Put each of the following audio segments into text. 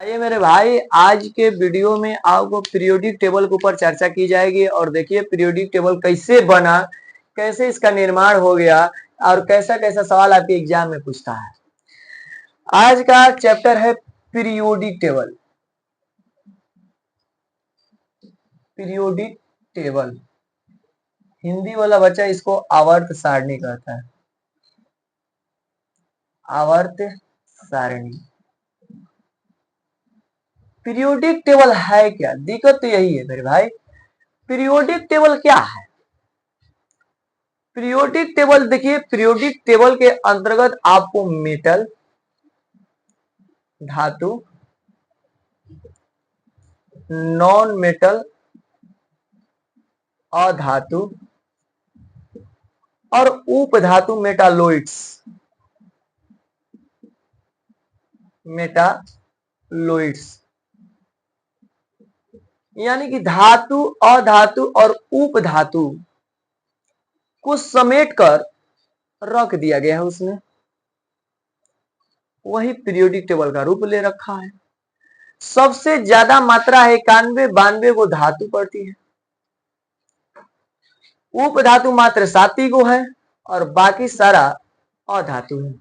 ये मेरे भाई आज के वीडियो में आपको पीरियोडिक टेबल के ऊपर चर्चा की जाएगी और देखिए पीरियोडिक टेबल कैसे बना, कैसे इसका निर्माण हो गया और कैसा कैसा सवाल आपके एग्जाम में पूछता है। आज का चैप्टर है periodic table. Periodic table Hindi वाला बच्चा इसको आवर्त सारणी कहता है। आवर्त सारणी। पीरियोडिक टेबल है क्या? दिक्कत तो यही है मेरे भाई, पीरियोडिक टेबल क्या है? पीरियोडिक टेबल देखिए, पीरियोडिक टेबल के अंतर्गत आपको मेटल, धातु, नॉन मेटल, अधातु और उपधातु मेटालोइड्स, मेटालोइड्स यानी कि धातु, अधातु और उपधातु को समेटकर रख दिया गया है उसने, वही पीरियोडिक टेबल का रूप ले रखा है। सबसे ज्यादा मात्रा है 91-92 को धातु पड़ती है, उपधातु मात्र 7 को है और बाकी सारा अधातु है।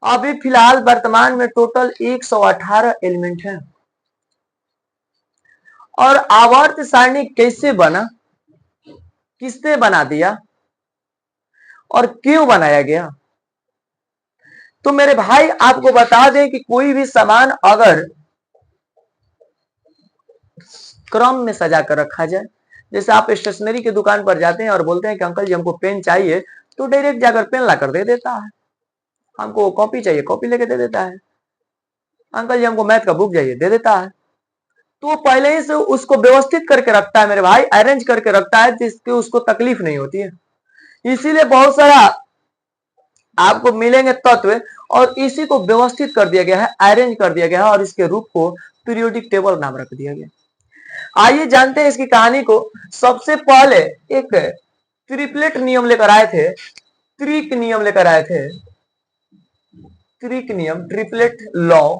अभी फिलहाल वर्तमान में टोटल 118 एलिमेंट है। और आवर्त सारणी कैसे बना, किसने बना दिया और क्यों बनाया गया? तो मेरे भाई आपको बता दें कि कोई भी सामान अगर क्रम में सजा कर रखा जाए, जैसे आप स्टेशनरी की दुकान पर जाते हैं और बोलते हैं कि अंकल जी हमको पेन चाहिए, तो डायरेक्ट जाकर पेन लाकर दे देता है। हमको कॉपी चाहिए, कॉपी लेके दे देता है। अंकल जी हमको मैथ का बुक चाहिए, दे देता है। तो पहले ही से उसको व्यवस्थित करके रखता है मेरे भाई, अरेंज करके रखता है जिसकी उसको तकलीफ नहीं होती है। इसीलिए बहुत सारा आपको मिलेंगे तत्व और इसी को व्यवस्थित कर दिया गया है, अरेंज कर दिया गया है और इसके रूप को पीरियोडिक टेबल नाम रख दिया गया। आइए जानते हैं इसकी कहानी को। सबसे पहले एक ट्रिपलेट नियम लेकर आए थे, त्रिक नियम लेकर आए थे, त्रिक नियम, ट्रिपलेट लॉ,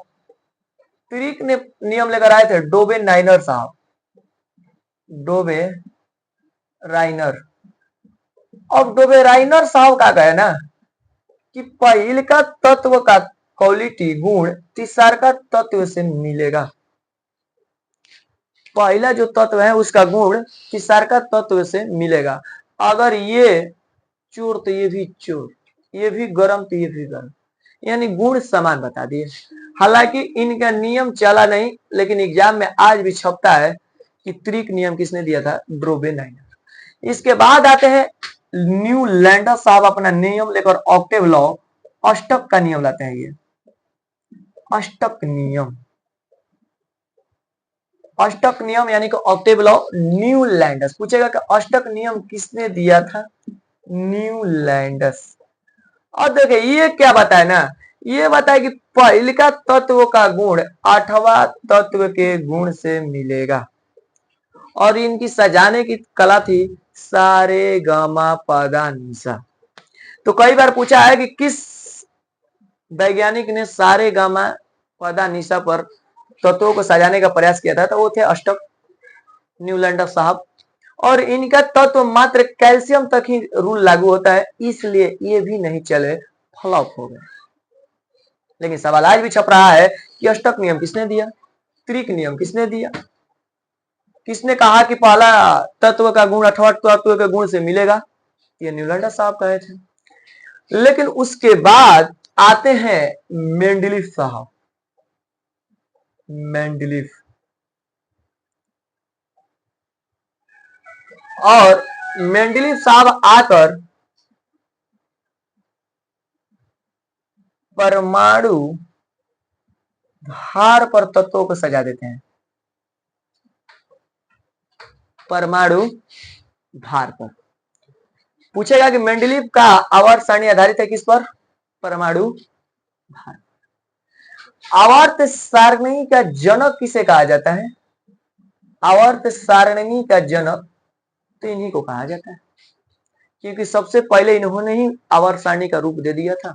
त्रिक नियम लेकर आए थे डोबे नाइनर साहब, डोबे राइनर। अब डोबे राइनर साहब का कहे ना कि पहल का तत्व का क्वालिटी गुण तीसर का तत्व से मिलेगा। पहला जो तत्व है उसका गुण तीसर का तत्व से मिलेगा। अगर ये चोर तो ये भी चोर, ये भी गर्म तो ये भी गर्म, यानी गुण समान बता दिए। हालांकि इनका नियम चला नहीं, लेकिन एग्जाम में आज भी छपता है कि त्रिक नियम किसने दिया था? डोबे नाइनर। इसके बाद आते हैं न्यूलैंडर साहब, अपना नियम लेकर ऑक्टेव लॉ, अष्टक का नियम लाते हैं। ये अष्टक नियम, अष्टक नियम यानी कि ऑक्टेव लॉ न्यूलैंडस। पूछेगा कि अष्टक नियम किसने दिया था? न्यूलैंडस। और देखिए ये क्या बताए ना, ये बताए कि पहले का तत्व का गुण आठवां तत्व के गुण से मिलेगा। और इनकी सजाने की कला थी सारे गामा पदा निशा। तो कई बार पूछा है कि किस वैज्ञानिक ने सारे गामा पदा निशा पर तत्वों को सजाने का प्रयास किया था, तो वो थे अष्टक न्यूलैंडर साहब। और इनका तत्व मात्र कैल्शियम तक ही रूल लागू होता है, इसलिए ये भी नहीं चले, फ्लॉप हो गए। लेकिन सवाल आज भी छप रहा है कि अष्टक नियम किसने दिया, त्रिक नियम किसने दिया, किसने कहा कि पहला तत्व का गुण अठवां तत्व के गुण से मिलेगा? ये न्यूलैंडर साहब कहे थे। लेकिन उसके बाद आते हैं मेंडलीफ साहब, मेंडलीफ। और मेंडलीफ साहब आकर परमाणु भार पर तत्वों को सजा देते हैं, परमाणु भार पर। पूछेगा कि मेंडलीफ का आवर्त सारणी आधारित है किस पर? परमाणु भार। आवर्त सारणी का जनक किसे कहा जाता है? आवर्त सारणी का जनक तो इन्हीं को कहा जाता है, क्योंकि सबसे पहले इन्होंने ही आवर्त सारणी का रूप दे दिया था।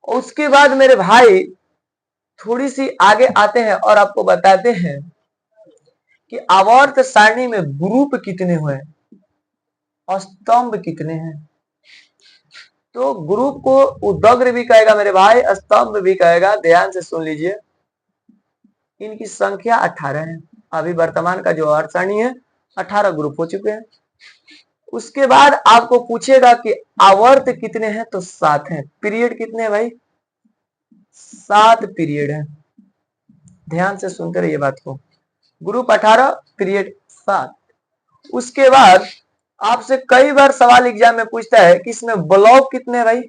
उसके बाद मेरे भाई थोड़ी सी आगे आते हैं और आपको बताते हैं कि आवर्त सारणी में ग्रुप कितने हुए, स्तंभ कितने हैं। तो ग्रुप को उदग्र भी कहेगा मेरे भाई, स्तंभ भी कहेगा। ध्यान से सुन लीजिए, इनकी संख्या 18 है। अभी वर्तमान का जो आवर्त सारणी है 18 ग्रुप हो चुके हैं। उसके बाद आपको पूछेगा कि आवर्त कितने हैं, तो 7 हैं। पीरियड कितने हैं भाई, 7 पीरियड है। ध्यान से सुनते रहिए बात को, ग्रुप 18 पीरियड 7। उसके बाद आपसे कई बार सवाल एग्जाम में पूछता है कि इसमें ब्लॉक कितने हैं भाई,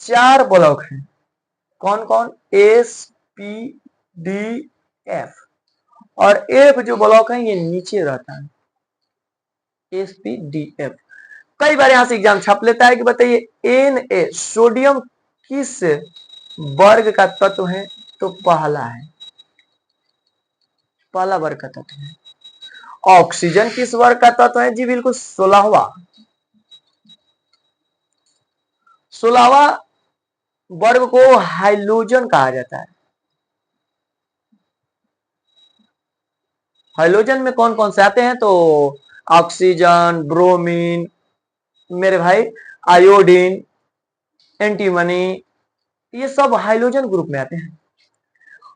4 ब्लॉक हैं। कौन कौन, एस पी डी एफ। और एफ जो ब्लॉक है ये नीचे रहता है, एस पी डी एफ। कई बार यहां से एग्जाम छाप लेता है कि बताइए एन ए सोडियम किस वर्ग का तत्व है, तो पहला है, पहला वर्ग का तत्व है। ऑक्सीजन किस वर्ग का तत्व है, जी बिल्कुल 16वां, 16वां वर्ग को हाइड्रोजन कहा जाता है। हाइड्रोजन में कौन कौन से आते हैं, तो ऑक्सीजन, ब्रोमीन मेरे भाई, आयोडीन, एंटीमनी, ये सब हाइड्रोजन ग्रुप में आते हैं।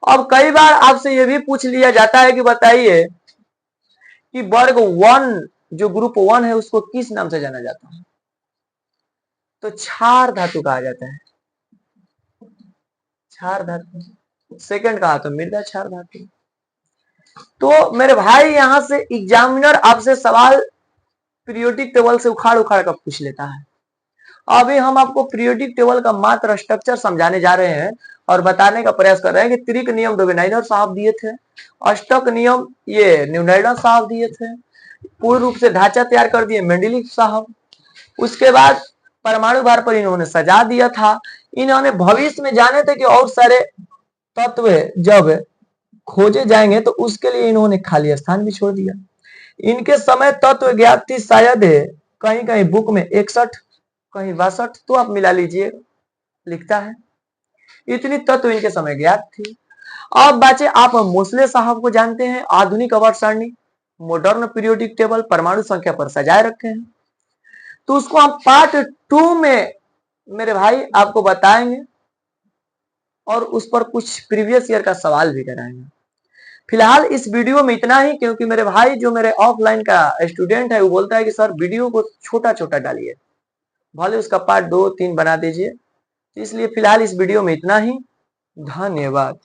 अब कई बार आपसे यह भी पूछ लिया जाता है कि बताइए कि वर्ग 1 जो ग्रुप 1 है उसको किस नाम से जाना जाता है, तो क्षार धातु कहा जाता है, क्षार धातु। सेकंड कहा तो मृदा क्षार धातु। तो मेरे भाई यहां से एग्जामिनर आपसे सवाल पीरियोडिक टेबल से उखाड़ उखाड़ कर पूछ लेता है। अभी हम आपको पीरियोडिक टेबल का मात्र स्ट्रक्चर समझाने जा रहे हैं और बताने का प्रयास कर रहे हैं कि त्रिक नियम डोबेनाइनर साहब दिए थे, अष्टक नियम ये न्यूनाइडर साहब दिए थे, पूर्ण रूप से ढांचा तैयार कर दिए मेंडलीफ साहब। उसके बाद परमाणु भार पर इन्होंने सजा दिया था। इन्होंने भविष्य में जाने थे कि और सारे तत्व जब खोजे जाएंगे तो उसके लिए इन्होंने खाली स्थान भी छोड़ दिया। इनके समय तत्व ज्ञात थी शायद कहीं कहीं बुक में 61, कहीं 62, तो आप मिला लीजिए, लिखता है इतनी तत्व इनके समय ज्ञात थी। अब बचे आप मोसले साहब को जानते हैं, आधुनिक आवर्त सारणी, मॉडर्न पीरियोडिक टेबल परमाणु संख्या पर सजाए रखे हैं। तो उसको हम पार्ट 2 में मेरे भाई आपको बताएंगे और उस पर कुछ प्रीवियस ईयर का सवाल भी कराएंगे। फिलहाल इस वीडियो में इतना ही, क्योंकि मेरे भाई जो मेरे ऑफलाइन का स्टूडेंट है वो बोलता है कि सर वीडियो को छोटा छोटा डालिए, भले उसका पार्ट 2-3 बना दीजिए। इसलिए फिलहाल इस वीडियो में इतना ही। धन्यवाद।